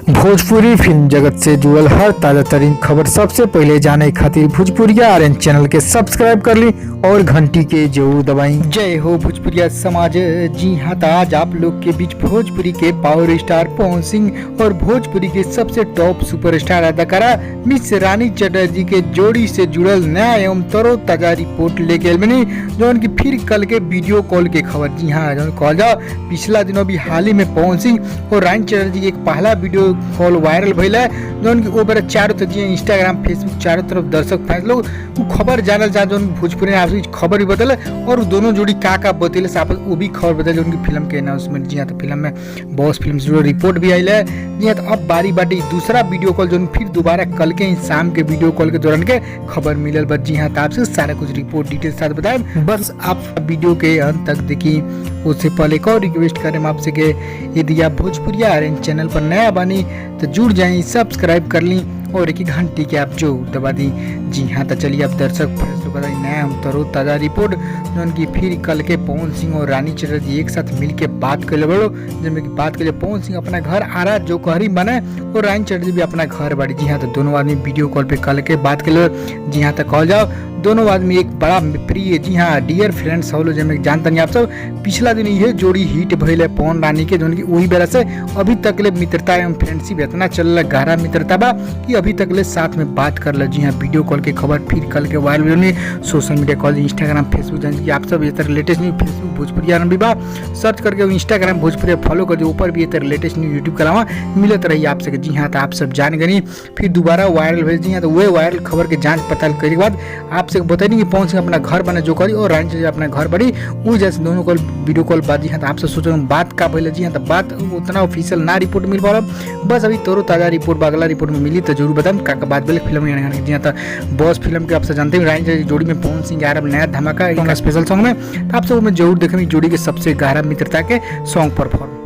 Bhojpuri film जगत से जुड़ल हर ताजा तरीन खबर सबसे पहले जाने खातिर भोजपुरिया आर्यन चैनल के सब्सक्राइब कर ली और घंटी के जरूर दबाई। जय हो भोजपुरिया समाज। जी हाँ, तो आज आप लोग के बीच भोजपुरी के पावर स्टार पवन सिंह और भोजपुरी के सबसे टॉप सुपरस्टार अदाकारा मिस रानी चटर्जी के जोड़ी से जुड़ल नया एवं तरोताजा रिपोर्ट लेके आइल बनी, जो उनकी फिर कल के वीडियो कॉल के खबर। जी हाँ, जो कहल जाओ पिछला दिनों भी हाल ही में पवन सिंह और रानी चटर्जी के एक पहला वीडियो कॉल वायरल भइल है, जो उनकी ओबर चारों तरफ इंस्टाग्राम फेसबुक चारों तरफ दर्शक फैंस लोग वो खबर जानल चाह, जो भोजपुरी ने आपसे खबर भी बदल और दोनों जोड़ी का बतेले आपस वो भी खबर बदल उनकी फिल्म के अनाउंसमेंट। जी हाँ, तो फिल्म में बॉस फिल्म से रिपोर्ट भी आई है। जी हाँ, तो अब बारी बारी दूसरा वीडियो कॉल जो फिर दोबारा कल के शाम के वीडियो कॉल के दौरान के खबर मिलल। बस जी हाँ, तो आपसे सारा कुछ रिपोर्ट डिटेल साथ बताएं, बस आप वीडियो के अंत तक देखिए। उससे पहले एक और रिक्वेस्ट करें आपसे कि यदि आप भोजपुरिया आर्यन चैनल पर नया बनी तो जुड़ जाएं, सब्सक्राइब कर ली और एक घंटी के आप जो दबा दी। जी हाँ, तो चलिए अब दर्शक बताइए नया तरोताजा रिपोर्ट जो उनकी फिर कल के पवन सिंह और रानी चटर्जी एक साथ मिल के बात कर ले बड़ो, जिनमें की बात कर पवन सिंह अपना घर आ रहा जो कहरी बने और रानी चटर्जी भी अपना घर बाड़ी। जी हाँ, तो दोनों आदमी वीडियो कॉल पे कल के बात कर ले। जी हाँ, तो कह जाओ दोनों आदमी एक बड़ा प्रिय जी हाँ डियर फ्रेंड्स हो, जैसे जानते हैं आप सब पिछला दिन ये जोड़ी हिट भइल है पवन रानी के, जो की वही बेरा से अभी तक ले मित्रता एवं फ्रेंडशिप इतना चल गहरा मित्रता बा कि अभी तक ले साथ में बात कर ले। जी हाँ, वीडियो कॉल के खबर फिर कल के viral social media call Instagram Facebook जान कि आप सब ये तरह लेटेस्ट न्यूज फेसबुक भोजपुरिया भी बा सर्च करके इंस्टाग्राम भोजपुरिया फॉलो कर दो, ऊपर भी ये तरह लेटेस्ट न्यूज यूट्यूब करावा मिलत रही आप सबके। जी हाँ, तो आप सब जान गई फिर दोबारा वायरल भेज। जी हाँ, तो वह वायरल खबर के जांच पड़ताल करे के बाद आप से बताइए कि पवन सिंह अपना घर बने जो करी और रानी चटर्जी अपना घर बड़ी वो जैसे दोनों कॉल वीडियो कॉल बात। जी हाँ, तो आप सब सोचो बात का पहले। जी हाँ, तो बात उतना ऑफिशियल ना रिपोर्ट मिल पा, बस अभी तोरो ताजा रिपोर्ट अगला रिपोर्ट में मिली तो जरूर बताएं का बात बोले फिल्म में। जी हाँ, तो बॉस फिल्म के आप सब जानते हैं रानी चटर्जी जोड़ी में पवन सिंह यार नया धमाका स्पेशल सॉन्ग में, तो आप सब में जरूर देखेंगे जोड़ी के सबसे गहरा मित्रता के सॉन्ग परफॉर्म।